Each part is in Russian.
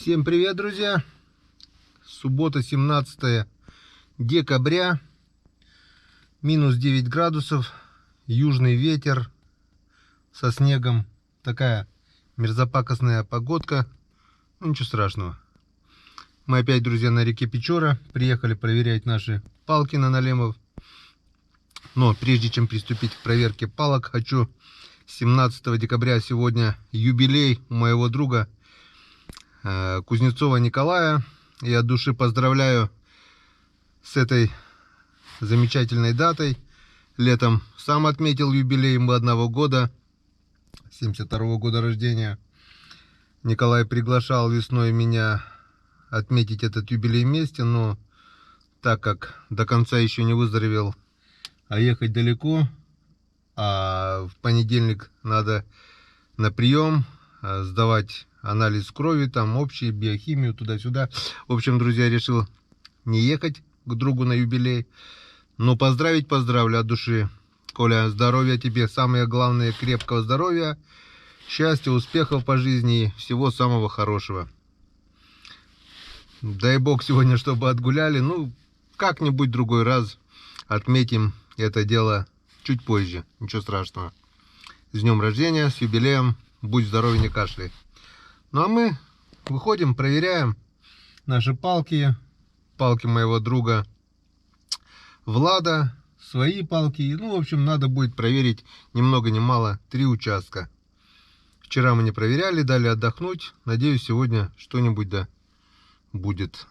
Всем привет, друзья! Суббота, 17 декабря, минус 9 градусов, южный ветер со снегом, такая мерзопакостная погодка, ну, ничего страшного. Мы опять, друзья, на реке Печора, приехали проверять наши палки на налемов. Но прежде чем приступить к проверке палок, хочу 17 декабря, сегодня юбилей у моего друга Кузнецова Николая. Я от души поздравляю с этой замечательной датой. Летом сам отметил юбилей, мы одного года, 72-го года рождения. Николай приглашал весной меня отметить этот юбилей вместе, но так как до конца еще не выздоровел, а ехать далеко, а в понедельник надо на прием сдавать анализ крови, там общий, биохимию, туда-сюда. В общем, друзья, решил не ехать к другу на юбилей. Но поздравить поздравлю от души. Коля, здоровья тебе, самое главное, крепкого здоровья, счастья, успехов по жизни и всего самого хорошего. Дай бог сегодня, чтобы отгуляли. Ну, как-нибудь другой раз отметим это дело чуть позже. Ничего страшного. С днем рождения, с юбилеем. Будь здоров, не кашляй. Ну а мы выходим, проверяем наши палки. Палки моего друга Влада. Свои палки. Ну, в общем, надо будет проверить ни много ни мало 3 участка. Вчера мы не проверяли, дали отдохнуть. Надеюсь, сегодня что-нибудь да будет.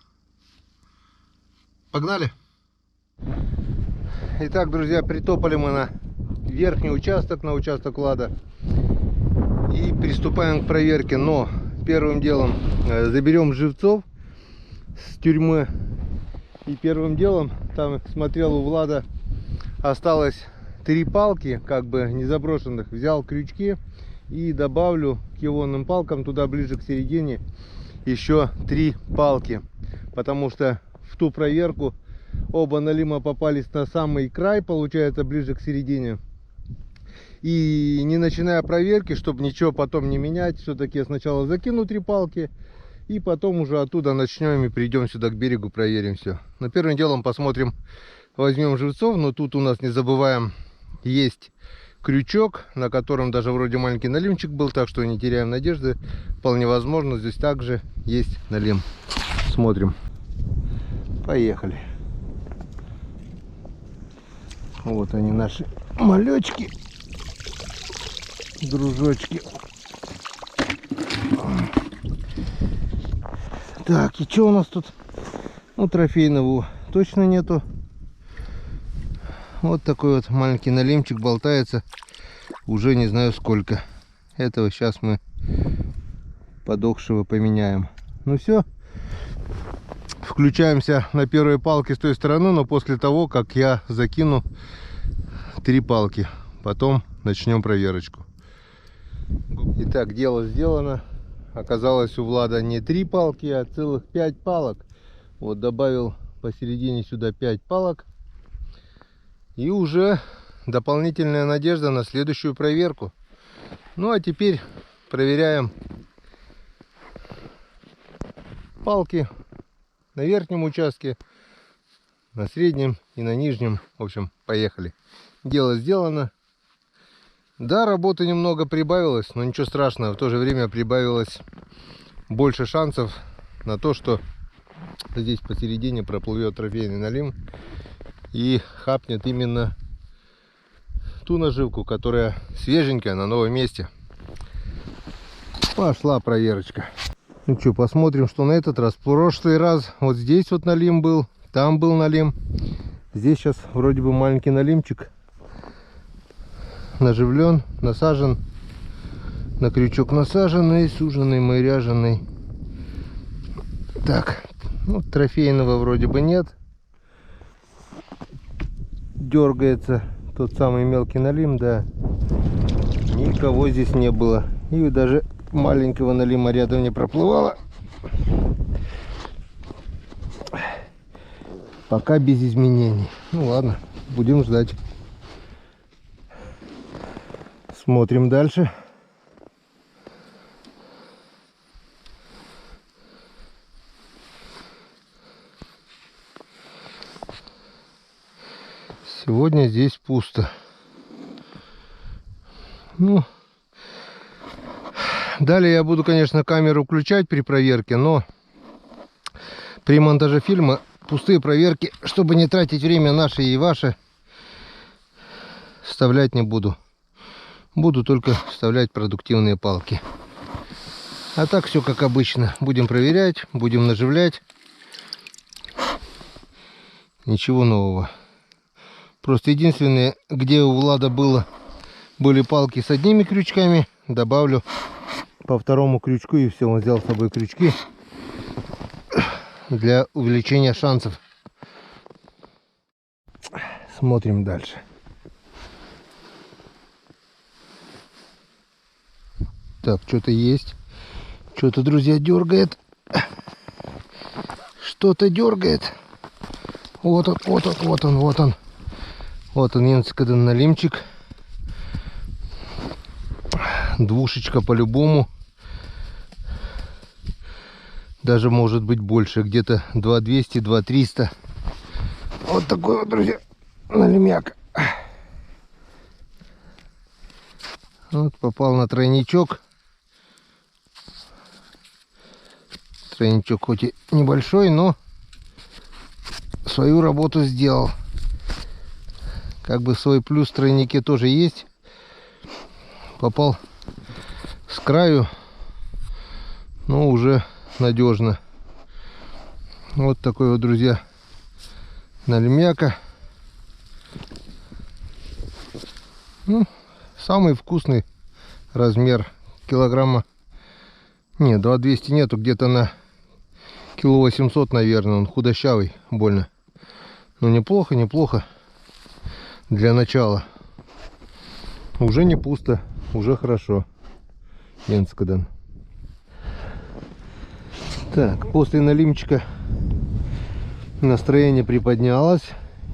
Погнали! Итак, друзья, притопали мы на верхний участок, на участок Влада. И приступаем к проверке. Но первым делом заберем живцов с тюрьмы. И первым делом, там смотрел, у Влада осталось 3 палки, как бы не заброшенных. Взял крючки и добавлю к ионным палкам туда ближе к середине еще 3 палки. Потому что в ту проверку оба налима попались на самый край, получается, ближе к середине. И не начиная проверки, чтобы ничего потом не менять, все-таки я сначала закину 3 палки, и потом уже оттуда начнем и придем сюда к берегу, проверим все. Но первым делом посмотрим, возьмем живцов. Но тут у нас, не забываем, есть крючок, на котором даже вроде маленький налимчик был, так что не теряем надежды. Вполне возможно, здесь также есть налим. Смотрим. Поехали. Вот они, наши малечки, дружочки. Так, и что у нас тут? Ну, трофейного точно нету. Вот такой вот маленький налимчик болтается. Уже не знаю сколько. Этого сейчас мы подохшего поменяем. Ну все. Включаемся на первые палки с той стороны, но после того, как я закину 3 палки. Потом начнем проверочку. Итак, дело сделано. Оказалось, у Влада не 3 палки, а целых 5 палок. Вот добавил посередине сюда 5 палок. И уже дополнительная надежда на следующую проверку. Ну а теперь проверяем палки на верхнем участке, на среднем и на нижнем. В общем, поехали. Дело сделано. Да, работы немного прибавилось, но ничего страшного. В то же время прибавилось больше шансов на то, что здесь посередине проплывет трофейный налим и хапнет именно ту наживку, которая свеженькая, на новом месте. Пошла проверочка. Ну что, посмотрим, что на этот раз. В прошлый раз вот здесь вот налим был, там был налим. Здесь сейчас вроде бы маленький налимчик. Наживлен, насажен, на крючок насаженный, суженный, моряженный. Так, ну, трофейного вроде бы нет. Дергается тот самый мелкий налим, да. Никого здесь не было. И даже маленького налима рядом не проплывало. Пока без изменений. Ну ладно, будем ждать. Смотрим дальше. Сегодня здесь пусто. Ну, далее я буду, конечно, камеру включать при проверке, но при монтаже фильма пустые проверки, чтобы не тратить время наше и ваше, вставлять не буду. Буду только вставлять продуктивные палки. А так все как обычно. Будем проверять, будем наживлять. Ничего нового. Просто единственное, где у Влада были палки с одними крючками, добавлю по второму крючку, и все. Он взял с собой крючки для увеличения шансов. Смотрим дальше. Так, что-то есть. Что-то, друзья, дергает. Что-то дергает. Вот он, вот он, вот он, вот он. Вот он, Янцкаден налимчик. Двушечка по-любому. Даже может быть больше. Где-то 2200, 2300. Вот такой вот, друзья, налимяк. Вот попал на тройничок. Тройничок хоть и небольшой, но свою работу сделал. Как бы свой плюс в тройнике тоже есть. Попал с краю, но уже надежно. Вот такой вот, друзья, налимяка. Ну, самый вкусный размер. Килограмма. Не, 2200 нету, где-то на кило 800, наверное. Он худощавый, больно. Но неплохо, неплохо. Для начала. Уже не пусто, уже хорошо. Янцкаден. Так, после налимчика настроение приподнялось.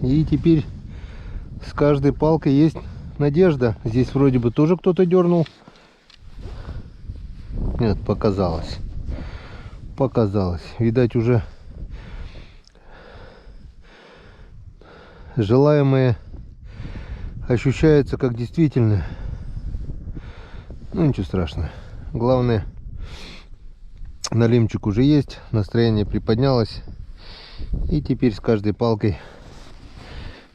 И теперь с каждой палкой есть надежда. Здесь вроде бы тоже кто-то дернул. Нет, показалось. Показалось. Видать, уже желаемое ощущается как действительно. Ну, ничего страшного. Главное, налимчик уже есть. Настроение приподнялось. И теперь с каждой палкой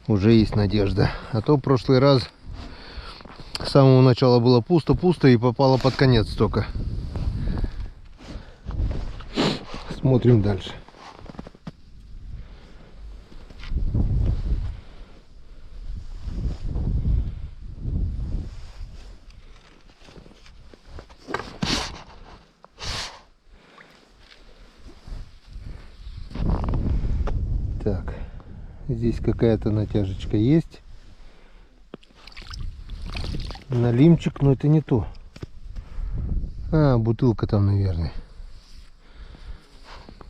уже есть надежда. А то в прошлый раз с самого начала было пусто-пусто и попало под конец только. Смотрим дальше. Так, здесь какая-то натяжечка есть. Налимчик, но это не то. А, бутылка там, наверное.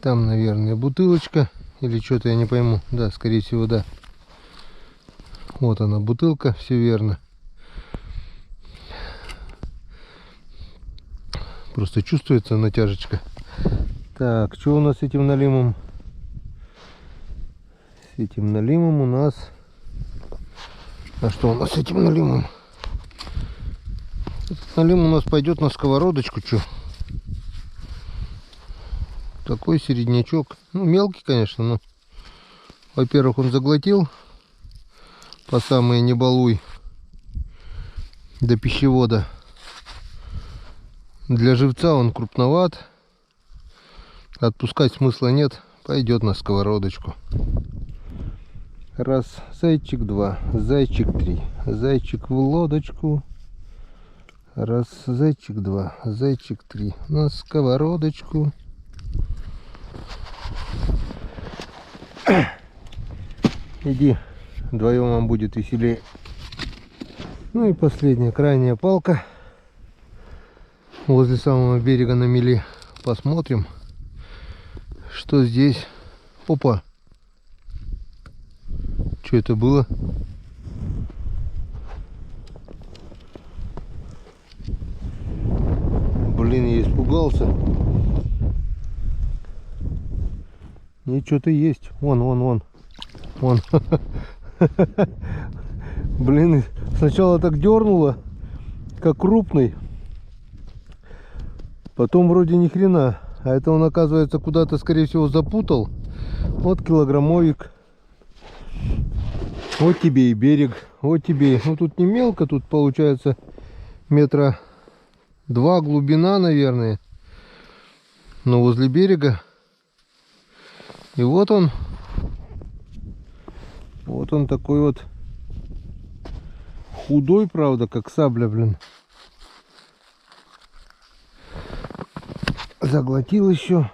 Там, наверное, бутылочка. Или что-то я не пойму. Да, скорее всего, да. Вот она, бутылка, все верно. Просто чувствуется натяжечка. Так, что у нас с этим налимом? С этим налимом у нас... А что у нас с этим налимом? Этот налим у нас пойдет на сковородочку. Что? Такой середнячок. Ну, мелкий, конечно, но... Во-первых, он заглотил. По самые не балуй. До пищевода. Для живца он крупноват. Отпускать смысла нет. Пойдет на сковородочку. Раз, зайчик, два, зайчик, три, зайчик в лодочку. Раз, зайчик, два, зайчик, три, на сковородочку. Иди, вдвоем вам будет веселее. Ну и последняя, крайняя палка. Возле самого берега на мели. Посмотрим, что здесь. Опа! Что это было? Блин, я испугался. Нет, что-то есть. Вон. Блин, сначала так дернуло, как крупный. Потом вроде ни хрена. А это он, оказывается, куда-то, скорее всего, запутал. Вот килограммовик. Вот тебе и берег. Вот тебе. Ну тут не мелко, тут получается метра 2 глубина, наверное. Но возле берега. И вот он. Вот он такой вот. Худой, правда, как сабля, блин. Заглотил еще.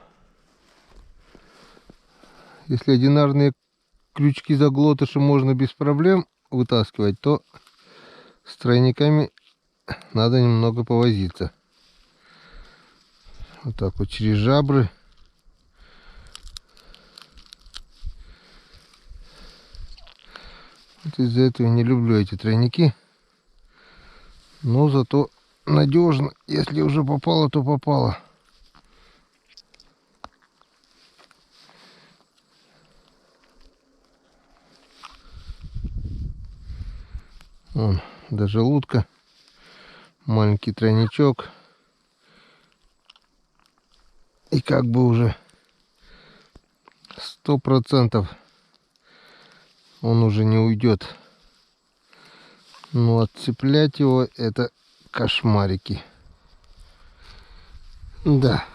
Если одинарные крючки заглотыши можно без проблем вытаскивать, то с тройниками надо немного повозиться. Вот так вот через жабры. Вот из-за этого не люблю эти тройники. Но зато надежно. Если уже попало, то попало. Вон, даже лутка. Маленький тройничок. И как бы уже 100% он уже не уйдет. Но отцеплять его — это кошмарики. Да.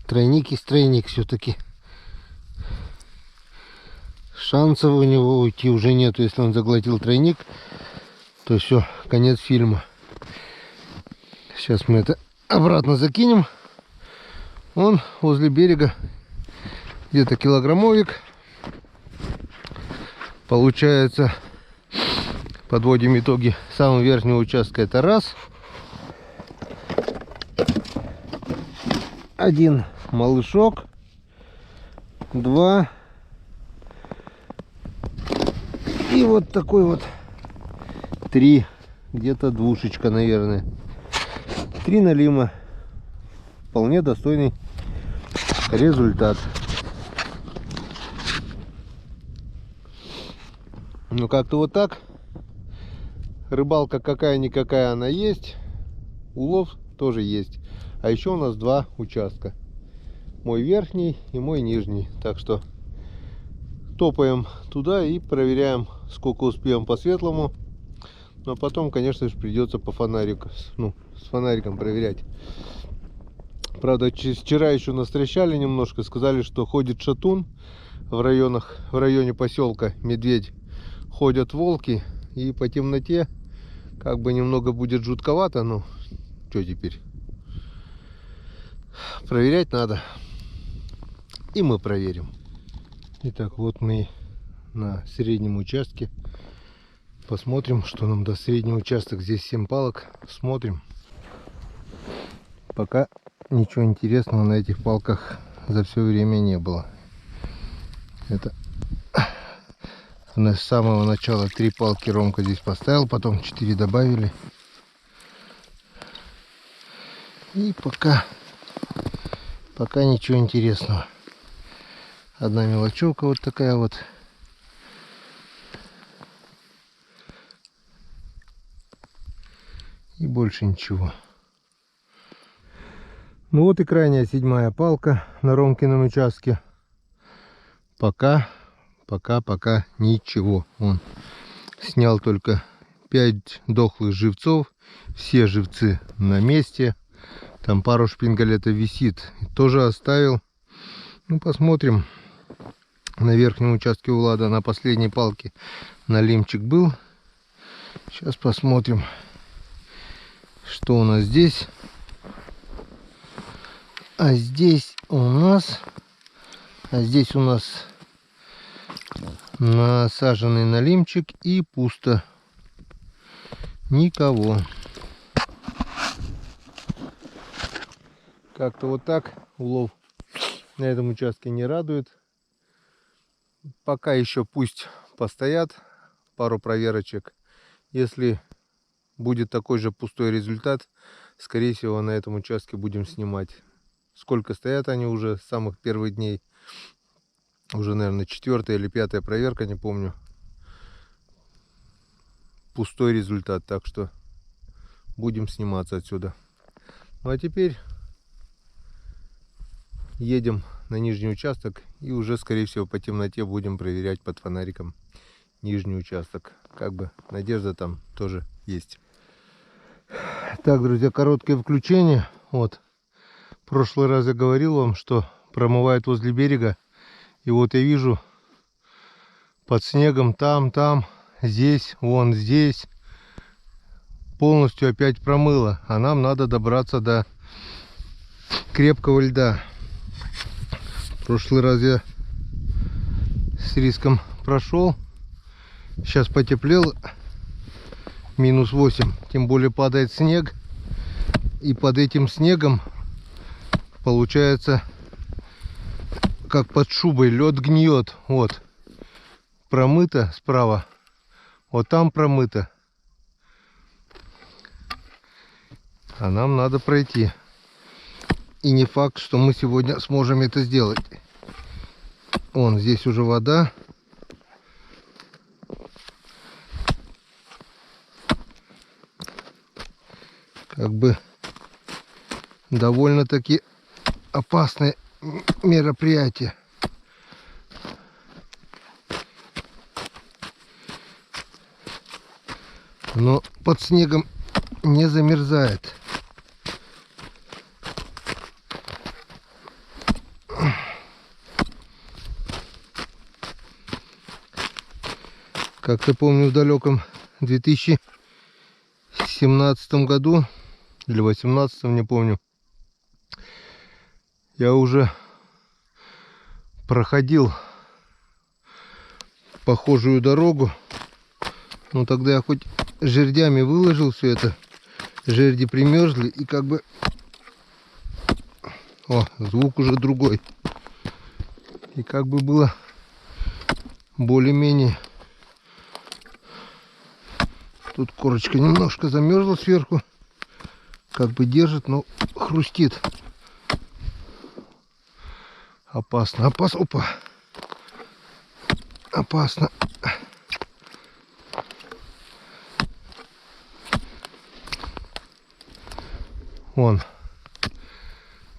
Тройник есть тройник все-таки. Шансов у него уйти уже нету. Если он заглотил тройник, то все, конец фильма. Сейчас мы это обратно закинем. Он возле берега, где-то килограммовик. Получается, подводим итоги самого верхнего участка. Это раз. Один малышок. Два. И вот такой вот 3. Где-то двушечка, наверное. 3 налима. Вполне достойный результат. Ну как-то вот так. Рыбалка какая-никакая она есть. Улов тоже есть. А еще у нас 2 участка. Мой верхний и мой нижний. Так что топаем туда и проверяем, сколько успеем по светлому. Но потом, конечно же, придется по фонарику, с фонариком проверять. Правда, вчера еще настрещали немножко. Сказали, что ходит шатун в районе поселка Медведь. Ходят волки. И по темноте как бы немного будет жутковато. Ну, что теперь? Проверять надо. И мы проверим. Итак, вот мы на среднем участке. Посмотрим, что нам даст средний участок. Здесь 7 палок. Смотрим. Пока ничего интересного на этих палках за все время не было. Это с самого начала 3 палки Ромка здесь поставил, потом 4 добавили. И пока ничего интересного. Одна мелочевка вот такая вот. И больше ничего. Ну вот и крайняя 7-я палка на Ромкином участке. Пока ничего. Он снял только 5 дохлых живцов. Все живцы на месте. Там пару шпингалетов висит. Тоже оставил. Ну, посмотрим. На верхнем участке у Влада на последней палке налимчик был. Сейчас посмотрим, что у нас здесь. А здесь у нас насаженный налимчик и пусто. Никого. Как-то вот так улов на этом участке не радует. Пока еще пусть постоят пару проверочек. Если будет такой же пустой результат, скорее всего, на этом участке будем снимать. Сколько стоят они уже с самых первых дней. Уже, наверное, 4-я или 5-я проверка, не помню. пустой результат. Так что будем сниматься отсюда. Ну а теперь едем на нижний участок и уже, скорее всего, по темноте будем проверять под фонариком нижний участок. Как бы надежда там тоже есть. Так, друзья, короткое включение. Вот, в прошлый раз я говорил вам, что промывают возле берега. И вот я вижу под снегом там, здесь, вон здесь. Полностью опять промыло. А нам надо добраться до крепкого льда. В прошлый раз я с риском прошел. Сейчас потеплело. -8. Тем более падает снег. И под этим снегом получается как под шубой. Лед гниет. Вот. Промыто справа. Вот там промыто. А нам надо пройти. И не факт, что мы сегодня сможем это сделать. Вон здесь уже вода. Как бы довольно-таки опасное мероприятие. Но под снегом не замерзает. Как-то помню, в далеком 2017 году или 2018, не помню, я уже проходил похожую дорогу. Но тогда я хоть жердями выложил все это, жерди примерзли, и как бы... О, звук уже другой. И как бы было более-менее... Тут корочка немножко замерзла сверху. Как бы держит, но хрустит. Опасно, опасно. Опа. Опасно. Вон.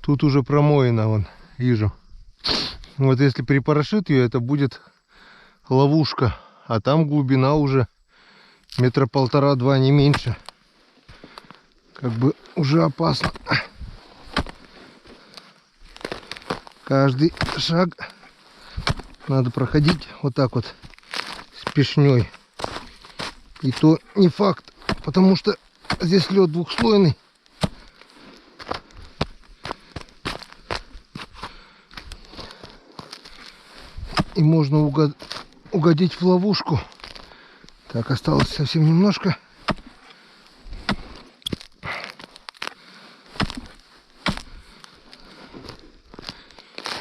Тут уже промоено, вон, вижу. Вот если припорошит ее, это будет ловушка. А там глубина уже 1,5-2 метра, не меньше. Как бы уже опасно. Каждый шаг надо проходить вот так вот спешней. И то не факт, потому что здесь лед двухслойный. И можно угодить в ловушку. Так, осталось совсем немножко.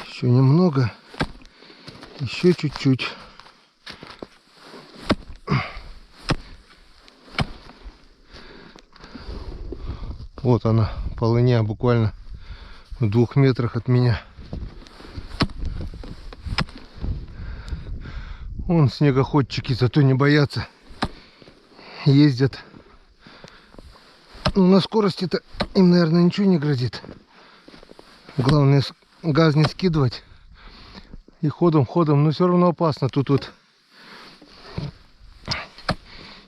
Еще немного. Еще чуть-чуть. Вот она, полыня, буквально в 2 метрах от меня. Вон снегоходчики, зато не боятся. Ездят. Ну, на скорости-то им, наверное, ничего не грозит. Главное, газ не скидывать. И ходом, но все равно опасно. Тут вот,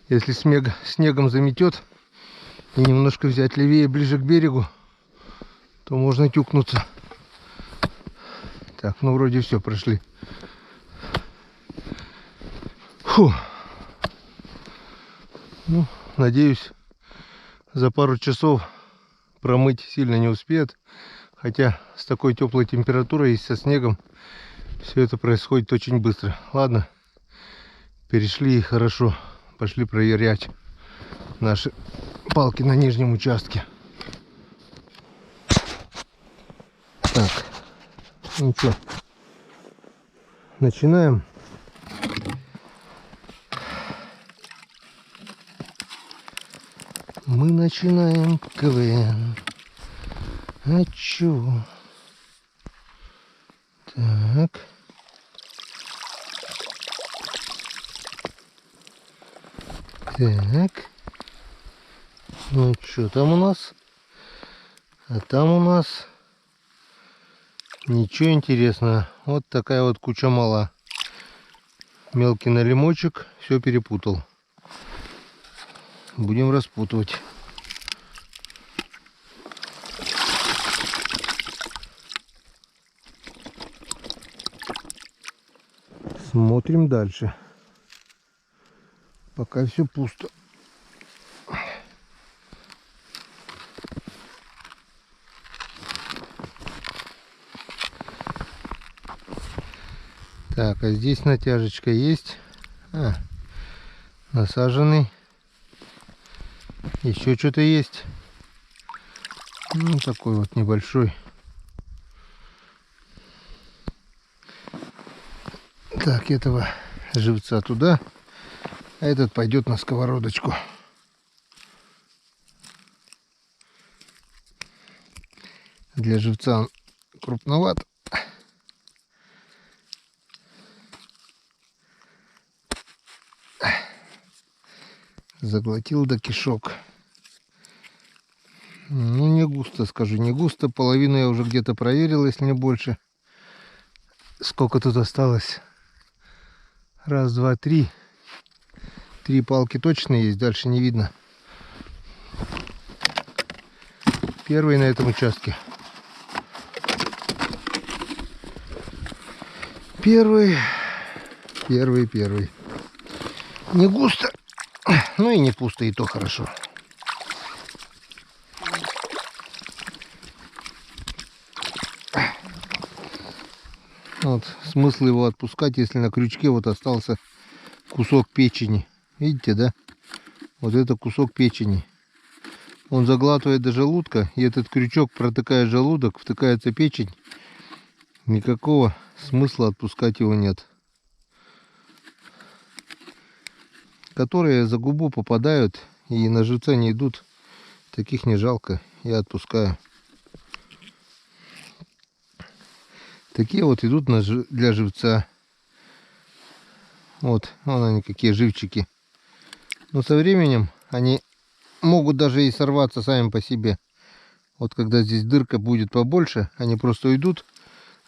если снегом заметет и немножко взять левее, ближе к берегу, то можно тюкнуться. Так, ну вроде все, прошли. Фу. Ну, надеюсь, за пару часов промыть сильно не успеет. Хотя с такой теплой температурой и со снегом все это происходит очень быстро. Ладно, перешли, хорошо. Пошли проверять наши палки на нижнем участке. Так, ну что, начинаем. Мы начинаем КВН. А чё? Так. Так. Ну что там у нас? А там у нас ничего интересного. Вот такая вот куча мала. Мелкий налимочек, все перепутал. Будем распутывать. Смотрим дальше. Пока все пусто. Так, а здесь натяжечка есть. Насаженный. Еще что-то есть. Ну, такой вот небольшой. Так, этого живца туда. А этот пойдет на сковородочку. Для живца он крупноват. Заглотил до кишок. Ну, не густо, скажу, не густо. Половину я уже где-то проверил, если не больше. Сколько тут осталось? Раз, два, три. 3 палки точно есть, дальше не видно. Первый на этом участке. Первый. Не густо. Ну и не пусто, и то хорошо. Вот смысл его отпускать, если на крючке вот остался кусок печени. Видите, да? Вот это кусок печени. Он заглатывает до желудка, и этот крючок, протыкая желудок, втыкается печень. Никакого смысла отпускать его нет. Которые за губу попадают и на живца не идут, таких не жалко, я отпускаю. Такие вот идут для живца. Вот они какие живчики. Но со временем они могут даже и сорваться сами по себе. Вот когда здесь дырка будет побольше, они просто уйдут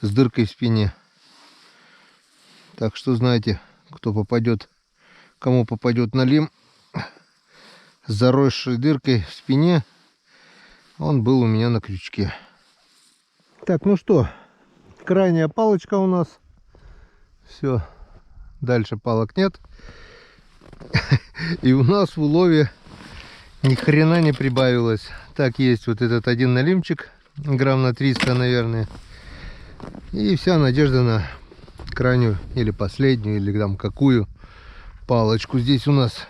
с дыркой в спине. Так что знаете, кто попадет, кому попадет налим с заросшей дыркой в спине, он был у меня на крючке. Так, ну что, крайняя палочка у нас. Все, дальше палок нет. И у нас в улове ни хрена не прибавилось. Так, есть вот этот один налимчик, грамм на 300, наверное. И вся надежда на крайнюю или последнюю, или там какую палочку. Здесь у нас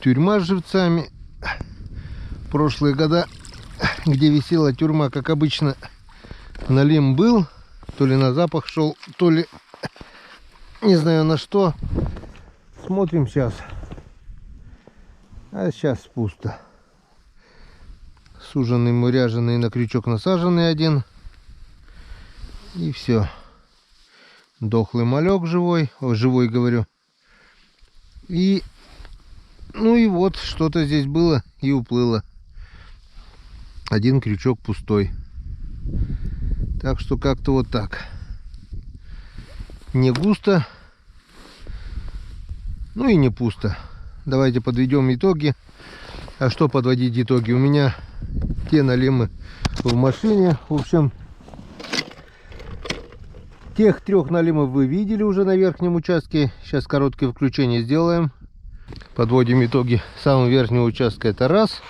тюрьма с живцами. Прошлые года, где висела тюрьма, как обычно, налим был. То ли на запах шел, то ли не знаю на что. Смотрим сейчас. А сейчас пусто. Суженный, муряженный, на крючок насаженный один. И все. Дохлый малек живой. Ой, живой говорю. И ну и вот что-то здесь было и уплыло. Один крючок пустой. Так что как-то вот так. Не густо. Ну и не пусто. Давайте подведем итоги. А что подводить итоги? У меня те налимы в машине. В общем, тех 3 налимов вы видели уже на верхнем участке. Сейчас короткое включение сделаем. Подводим итоги самого верхнего участка. Это раз.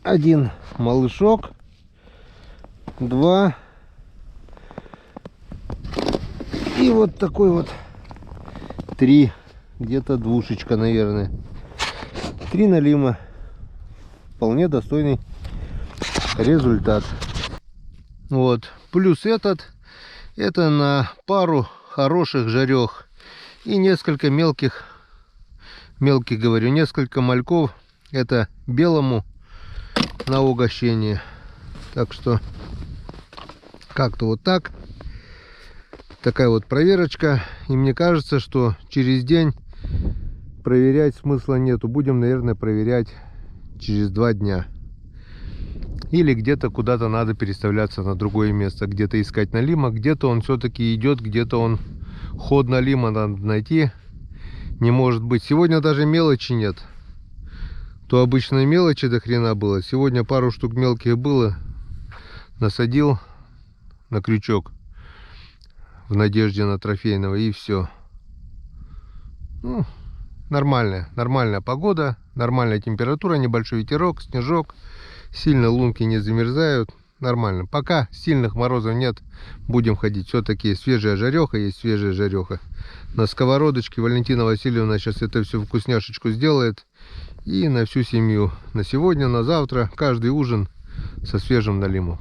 Один малышок. 2. И вот такой вот 3. Где-то двушечка, наверное. 3 налима. Вполне достойный результат. Вот. Плюс этот. Это на пару хороших жарех. И несколько мелких говорю, несколько мальков. Это белому на угощение. Так что как-то вот так. Такая вот проверочка. И мне кажется, что через день проверять смысла нету. Будем, наверное, проверять через 2 дня. Или где-то куда-то надо переставляться на другое место. Где-то искать налима. Где-то он все-таки идет, где-то он ход налима надо найти. Не может быть. Сегодня даже мелочи нет. То обычно мелочи до хрена было. Сегодня пару штук мелких было. Насадил на крючок в надежде на трофейного, и все. Ну, нормальная погода, нормальная температура, небольшой ветерок, снежок. Сильно лунки не замерзают. Нормально. Пока сильных морозов нет, будем ходить. Все-таки свежая жареха есть, свежая жареха. На сковородочке Валентина Васильевна сейчас это все вкусняшечку сделает. И на всю семью. На сегодня, на завтра. Каждый ужин со свежим налимом.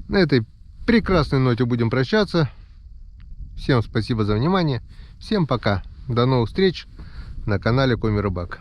На этой прекрасной ноте будем прощаться. Всем спасибо за внимание. Всем пока. До новых встреч на канале Коми Рыбак.